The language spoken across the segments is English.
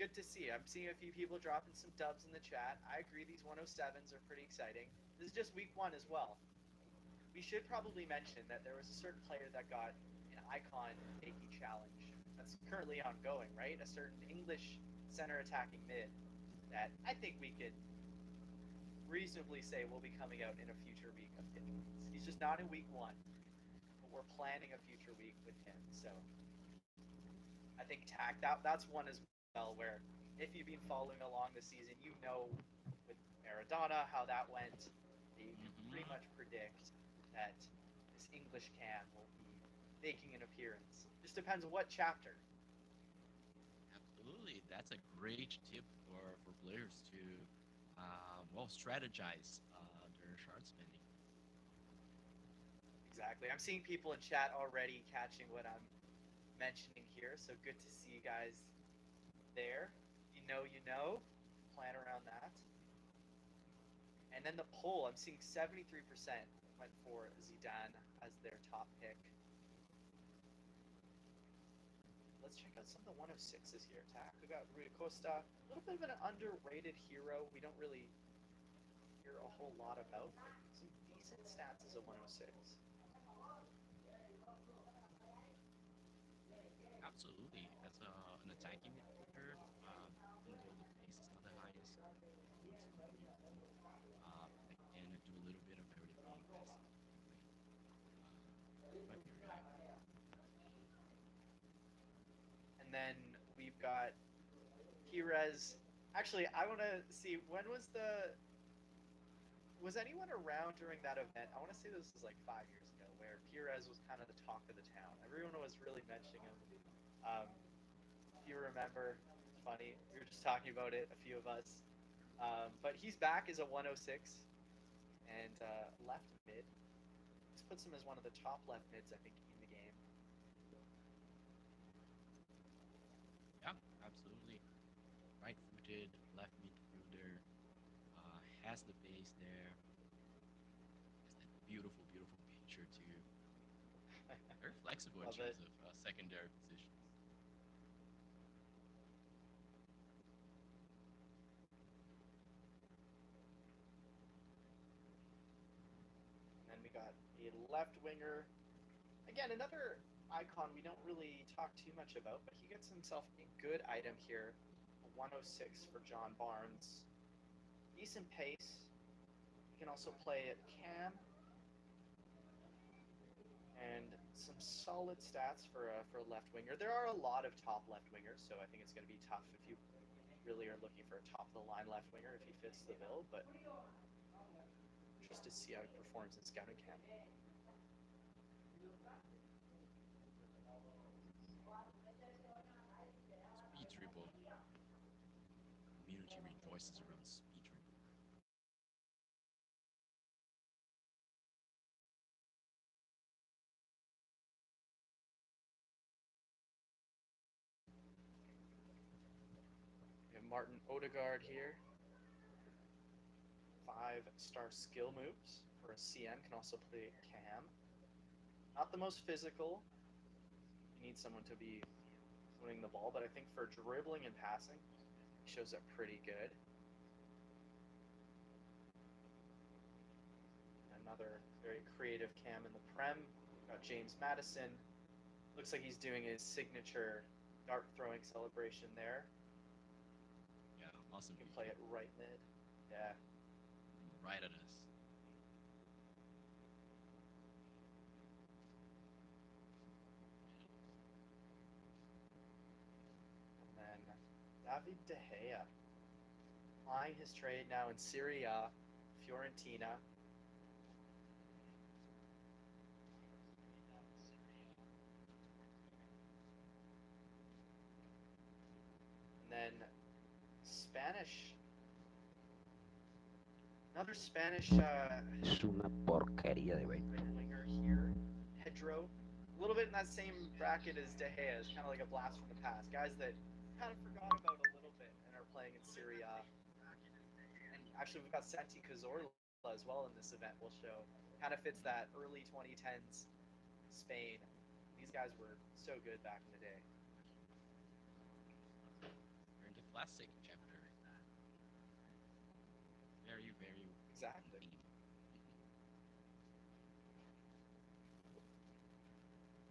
good to see. I'm seeing a few people dropping some dubs in the chat. I agree, these 107s are pretty exciting. This is just week one as well. We should probably mention that there was a certain player that got an icon Nikki challenge that's currently ongoing, right? A certain English center attacking mid that I think we could reasonably say will be coming out in a future week of Pitch Points. He's just not in week one, but we're planning a future week with him. So I think that's one as well where if you've been following along this season, you know with Maradona how that went. You can pretty much predict that this English cam will be making an appearance. Just depends on what chapter. Absolutely, that's a great tip for players to strategize their shard spending. Exactly. I'm seeing people in chat already catching what I'm mentioning here, so good to see you guys there. You know. Plan around that. And then the poll, I'm seeing 73% went for Zidane as their top pick. Let's check out some of the 106s here. Tack, we got Rui Costa, a little bit of an underrated hero. We don't really hear a whole lot about. Some decent stats as a 106. Absolutely, that's an attacking midfielder. Even though the pace is not the highest, that can do a little bit of everything. Might be your guy. And then we've got Perez. Actually, I want to see, was anyone around during that event? I want to say this was like 5 years ago, where Perez was kind of the talk of the town. Everyone was really mentioning him. If you remember, it's funny. We were just talking about it, a few of us. But he's back as a 106 and left mid. This puts him as one of the top left mids, I think, in the game. Yeah, absolutely. Right-footed, left midfielder, has the base there. Has that beautiful, beautiful picture too. Very flexible in terms of secondary positions. And then we got a left winger. Again, another icon we don't really talk too much about, but he gets himself a good item here. A 106 for John Barnes. Decent pace. He can also play at cam. And some solid stats for a left winger. There are a lot of top left wingers, so I think it's going to be tough if you really are looking for a top of the line left winger if he fits the bill, but just to see how he performs in scouting camp. Speed dribble. Community rejoices around speed dribble. We have Martin Odegaard here. 5-star skill moves for a CM, can also play cam. Not the most physical. You need someone to be winning the ball, but I think for dribbling and passing, he shows up pretty good. Another very creative cam in the Prem. We've got James Madison. Looks like he's doing his signature dart throwing celebration there. Yeah, awesome. You can play it right mid. Yeah. Right at us. And then David De Gea, plying his trade now in Serie A, Fiorentina. And then Spanish. Another Spanish Es una porquería de winger here, Pedro. A little bit in that same bracket as De Gea. It's kind of like a blast from the past. Guys that kind of forgot about a little bit and are playing in Serie A. And actually, we've got Santi Cazorla as well in this event. We'll show. Kind of fits that early 2010s Spain. These guys were so good back in the day. Very classic chapter. Very, very Exactly. indeed.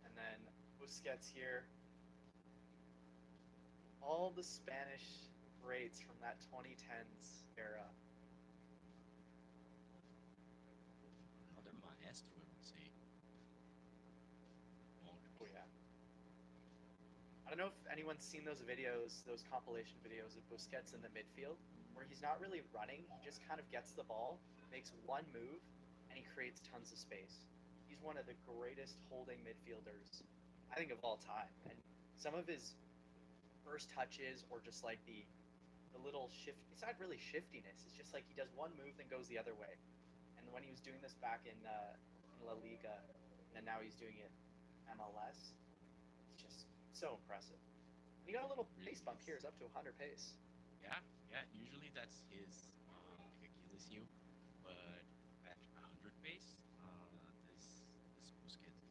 And then Busquets here. All the Spanish greats from that 2010s era. Another maestro, I would say. Monk. Oh yeah. I don't know if anyone's seen those videos, those compilation videos of Busquets in the midfield, where he's not really running. He just kind of gets the ball, makes one move, and he creates tons of space. He's one of the greatest holding midfielders, I think, of all time. And some of his first touches, or just like the little shift, it's not really shiftiness. It's just like he does one move, then goes the other way. And when he was doing this back in La Liga, and now he's doing it MLS, it's just so impressive. And he got a little Really pace bump is. here. It's up to 100 pace. Yeah, yeah. Usually that's his like Achilles heel, but at 100 pace, this Busquets.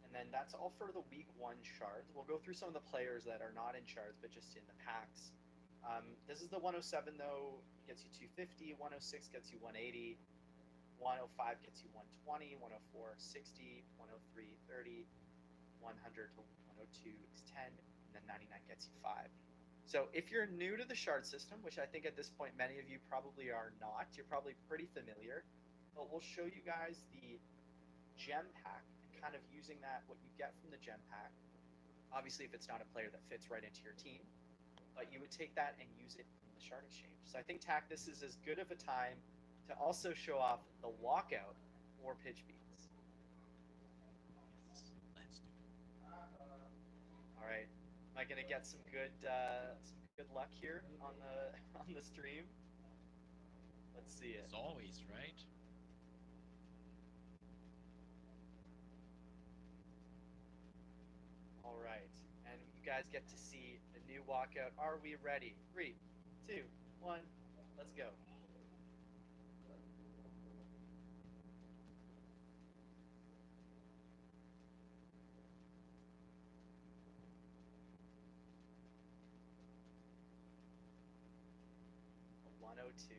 And then that's all for the week one shards. We'll go through some of the players that are not in shards, but just in the packs. This is the 107 though, gets you 250. 106 gets you 180. 105 gets you 120. 104 60. 103 30. 100 to 102 is 10, and then 99 gets you 5. So if you're new to the shard system, which I think at this point many of you probably are not, you're probably pretty familiar, but we'll show you guys the gem pack and kind of using that, what you get from the gem pack. Obviously, if it's not a player that fits right into your team, but you would take that and use it in the shard exchange. So I think, Tack, this is as good of a time to also show off the walkout or pitch beats. Yes, let's do it. All right. Am I gonna get some good luck here on the on the stream? Let's see it. As always, right? All right, and you guys get to see the new walkout. Are we ready? 3, 2, 1, let's go. A 102.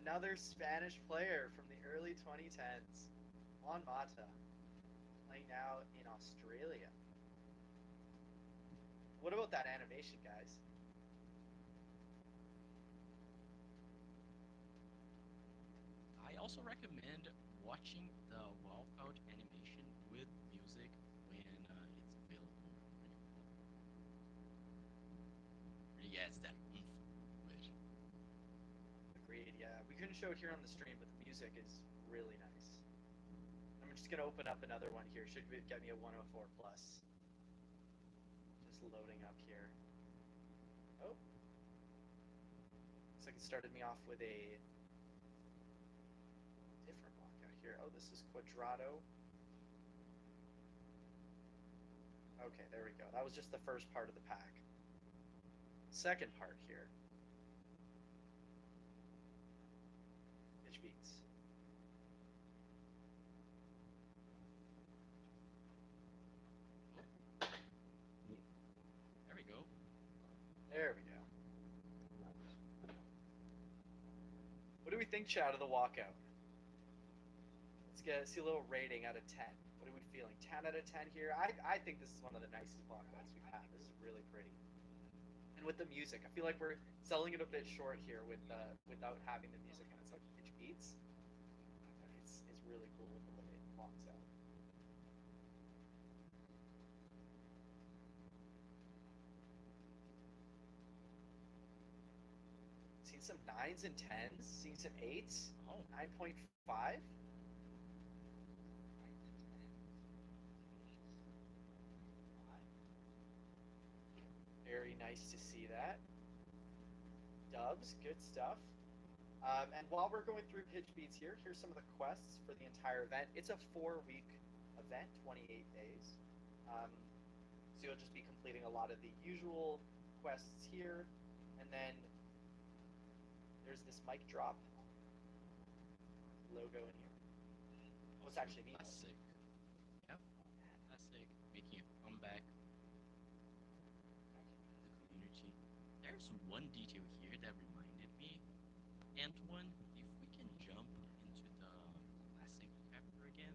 Another Spanish player from the early 2010s, Juan Mata, playing now in Australia. What about that animation, guys? I also recommend watching the walkout animation with music when it's available on your phone. Really adds that oomph to it. Agreed, yeah. We couldn't show it here on the stream, but the music is really nice. I'm just gonna open up another one here. Should get me a 104 plus. Just loading up here. Oh. Looks like it started me off with a different walkout here. Oh, this is Quadrado. Okay, there we go. That was just the first part of the pack. Second part here. Pitch beats. There we go. There we go. What do we think, Chad, of the walkout? Let's see a little rating out of 10. What are we feeling? 10 out of 10 here. I think this is one of the nicest walkouts we've had. This is really pretty. And with the music, I feel like we're selling it a bit short here with without having the music and it's like pitch beats. It's really cool with the way it walks out. Seen some 9s and 10s. Seen some 8s. Oh, 9.5. Very nice to see that. Dubs, good stuff. And while we're going through pitch beats here, here's some of the quests for the entire event. It's a 4-week event, 28 days. So you'll just be completing a lot of the usual quests here. And then there's this mic drop logo in here. What's also actually mean? classic. Yep, classic. Making a comeback. there's one detail here that reminded me, Antoine, if we can jump into the classic chapter again,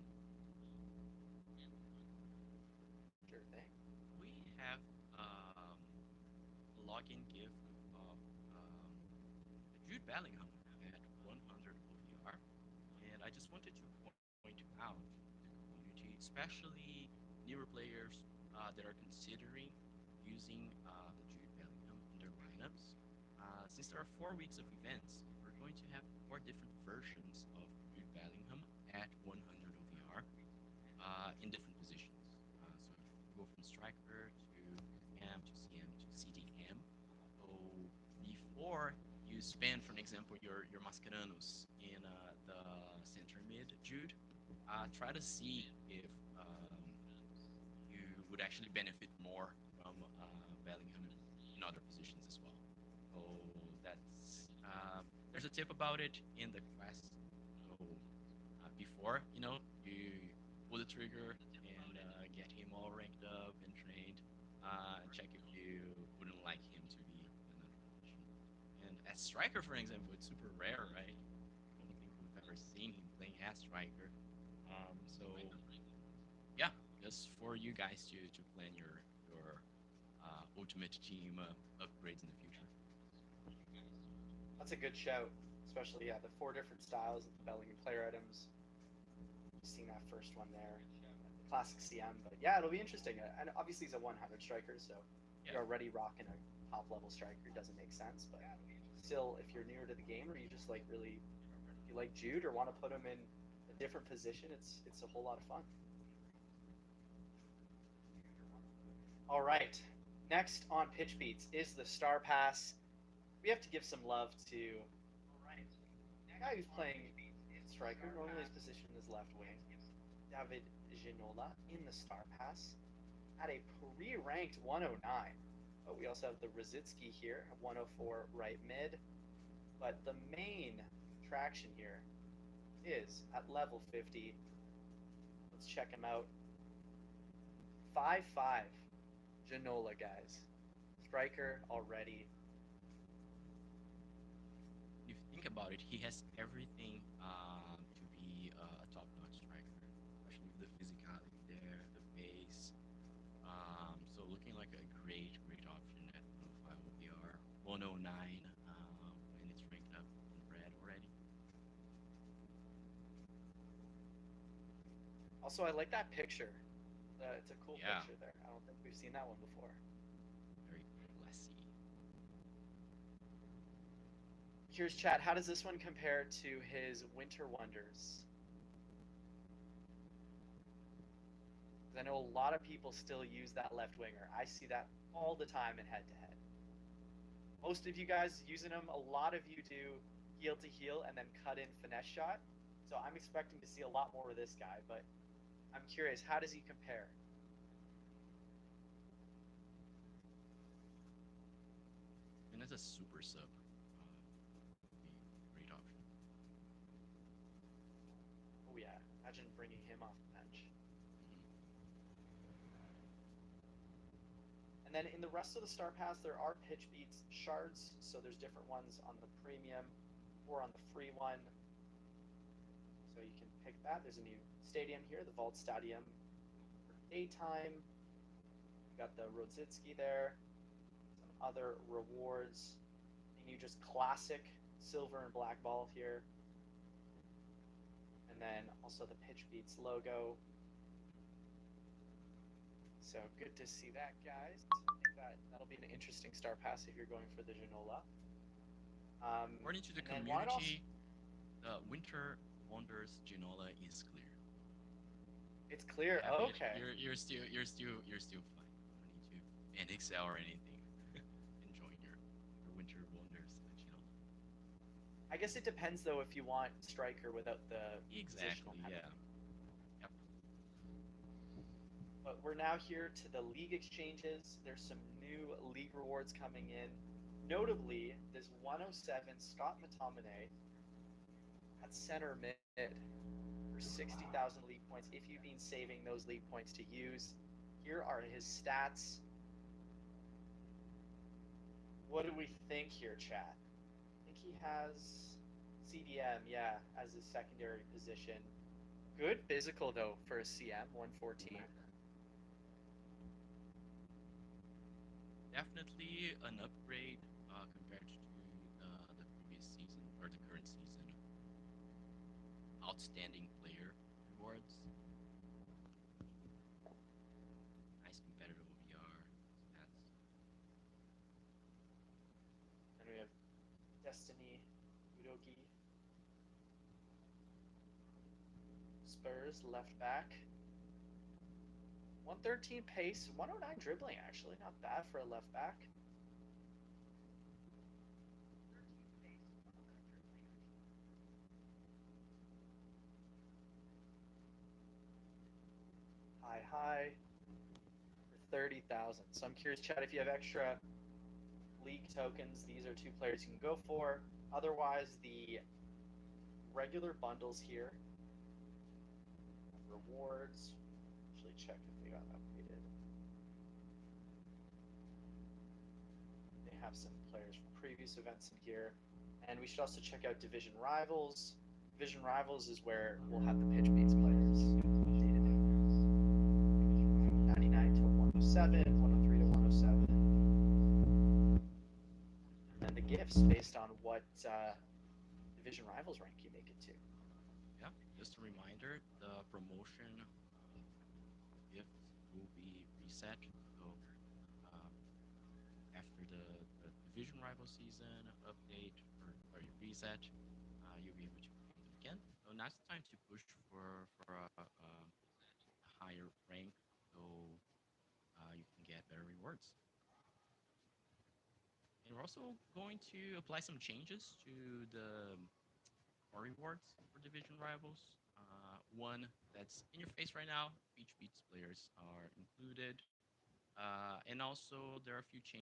Sure thing. we have a login gift of Jude Bellingham at 100 OVR, and I just wanted to point out the community, especially newer players that are considering using the Jude Bellingham in their lineups. Since there are 4 weeks of events, we're going to have 4 different versions of Jude Bellingham at 100 OVR in different positions. So if you go from striker to M to CM to CDM, so before you spend, for example, your Mascarenos in the center mid, Jude, try to see if you would actually benefit more from Bellingham in other positions as well. So that's there's a tip about it in the quest. So before you pull the trigger and get him all ranked up and trained, check if you wouldn't like him to be in another position. And as striker, for example, it's super rare, right? I don't think we've ever seen him playing as striker. So yeah, just for you guys to plan your ultimate team upgrades in the future. That's a good shout, especially the 4 different styles of the Bellingham player items. Seeing that first one there, the classic CM. But yeah, it'll be interesting. And obviously he's a 100 striker, so Yeah. you're already rocking a top level striker. Doesn't make sense, but still, if you're newer to the game or you just like really you like Jude or want to put him in a different position, it's a whole lot of fun. All right, next on Pitch Beats is the Star Pass. We have to give some love to the guy who's playing striker. Normally his position is left wing. David Ginola in the Star Pass at a pre-ranked 109. But we also have the Rosicki here at 104 right mid. But the main traction here is at level 50. Let's check him out. 5'5 Ginola, guys. Striker already. If you think about it, he has everything to be a top-notch striker, especially with the physicality there, the pace. So looking like a great option at 105 OVR, 109 when it's ranked up in red already. Also, I like that picture. It's a cool Yeah. picture there. I don't think we've seen that one before. Very classy. Here's chat. How does this one compare to his Winter Wonders? 'Cause I know a lot of people still use that left winger. I see that all the time in head-to-head. Most of you guys using them, a lot of you do heel to heel and then cut in finesse shot. So I'm expecting to see a lot more of this guy, but I'm curious, how does he compare? And as a super sub, would be a great option. Oh yeah, imagine bringing him off the bench. And then in the rest of the Star Pass, there are pitch beats shards. So there's different ones on the premium or on the free one. So you can pick that. There's a new stadium here, the Vault Stadium for daytime. You got the Rodzicki there. Some other rewards. And you just classic silver and black ball here. And then also the Pitch Beats logo. So good to see that, guys. I think that'll be an interesting Star Pass if you're going for the Ginola. According to the and why not community, the Winter Wonders Ginola is clear. It's clear. Yeah, but Okay. You're still fine. No need to end Excel or anything. Enjoying your Winter Wonders Ginola. I guess it depends though if you want striker without the Exactly. positional penalty. Yeah. Yep. But we're now here to the league exchanges. There's some new league rewards coming in. Notably, this 107 Scott McTominay at center mid for 60,000 league points if you've been saving those league points to use. Here are his stats. What do we think here, chat? I think he has CDM, yeah, as his secondary position. Good physical though for a CM 114. Definitely an upgrade compared to the previous season or the current season. Outstanding player rewards. Nice competitive OVR. That's And we have Destiny, Udogi, Spurs left back. 113 pace, 109 dribbling actually, not bad for a left back. High for 30,000. So I'm curious, Chad, if you have extra league tokens, these are two players you can go for. Otherwise, the regular bundles here, rewards. Actually, check if they got updated. They have some players from previous events in here, and we should also check out Division Rivals. Division Rivals is where we'll have the pitch beats players updated. 99 to 107, 103 to 107. And the gifts based on what Division Rivals rank you make it to. yeah. Just a reminder, the promotion gift will be reset. So after the division rival season update or your reset, you'll be able to claim them again. So now it's time to push for a higher rank, so you can get better rewards. And we're also going to apply some changes to the rewards for division rivals. One that's in your face right now, Beach Beats players are included. And also there are a few changes